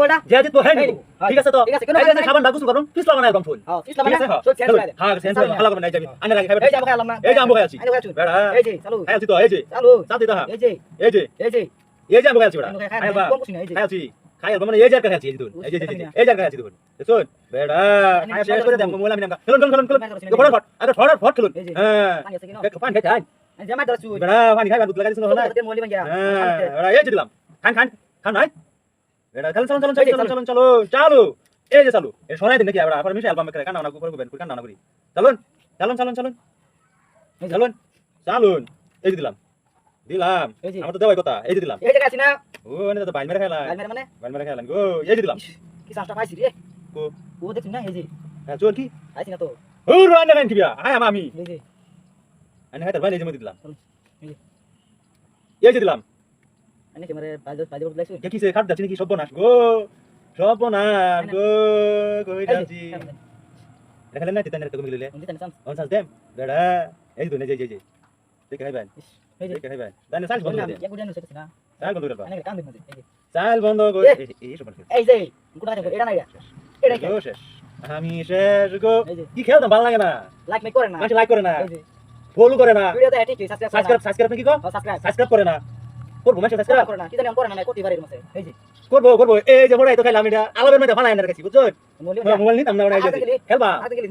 ওটা যে জিতবো হ্যাঁ নিবো। ঠিক আছে তো ঠিক আছে, কোনো এই যে মানে সাবান গোসল করুন পিছলা বানায় একদম ফুল পিছলা ঠিক মানে আছে সব চেঞ্জ করে দে হ্যাঁ সেন্স ভালো করে নাই যাবি আনে রাখি খাবে এই যে আমকে আলাম না এই যে আমবো খাইছি আইনো খাইছু বেড়া এই যে চালু খাইছি তো এই যে চালু সাথে তো হ্যাঁ এই যে এই যে এই যে এই যে আমবো খাইছি বেড়া আইনো খাই খাইবা কম কিছু না এই যে খাইছি খাইবা মানে এই যে খাইছি এই যে এই যে এই যে খাইছি দেখুন শুন বেড়া খাই শেষ করে দেব মোলা মিনাম খেলুন ফটাফট আগে ফটাফট খেলুন হ্যাঁ পানি আছে কিনো দেখ পান খাই খাই যে মার দরছু বেড়া পানি খাইবা দুধ লাগাইছিস না তে মলি বাঙ্গা হ্যাঁ বেড়া এই যে দিলাম খান খান খান নাই বেড়া চলুন চলুন চলুন চলুন চলুন চালু এই যে চালু এ শোনাই দিন নাকি আবার আবার মিশে অ্যালবামে করে কান্না না করে করবেন কান্না না করি চলুন চলুন চলুন চলুন চলুন চালুন এই যে দিলাম দিলাম আমার তো দেওয়াই কথা এই যে দিলাম এই জায়গা আছে না ও এনে তো বাইল মেরে খেলা গাল মেরে মানে বাইল মেরে খেলাম গো এই যে দিলাম কি সামটা পাইছি রে কো ও দেখছ না এই যে হ্যাঁ চোর কি আইছি না তো ও রান্না কেন কিবা আয় আমি এই যে আনে হাতে বাইল এই যে মধ্যে দিলাম এই যে এই যে দিলাম আনে কি মারে বাজে বদলাইছো কে কিসে খাট যাচ্ছে নাকি সর্বনাশ গো সর্বনাশ গো কই যাচ্ছি দেখালেন না তিতানের তুমি লিলে উনি জানেন অন সাজ দেম বেড়া এই তো নে যে যে দেখে খাইবেন এই যে দেখে খাইবেন জানেন সাজ বন্ধ করে এক গুড়িয়া নছে না সাজ বন্ধ করে দাও আনে কাম দিন এই যে সাজ বন্ধ করে এই সব বন্ধ এই যে গুড়া আছে এটা না এটা গো শেষ আমি শেষ গো এই যে কি খেলতাম ভালো লাগে না লাইক মেক করে না মানুষ লাইক করে না এই যে ফলো করে না ভিডিওতে ঠিক আছে সাবস্ক্রাইব কি কো সাবস্ক্রাইব সাবস্ক্রাইব করে না করবো মানুষ সাবস্ক্রাইব করে না কি জানি আমি করে না কোটি বারের মধ্যে এই যে করবো এই যে মোড়াই তো খাইলাম এটা আলাবের মধ্যে ফালাই না রাখছি বুঝছো মলি মোবাইল নিতাম না ওরা খেলবা আগে গেলি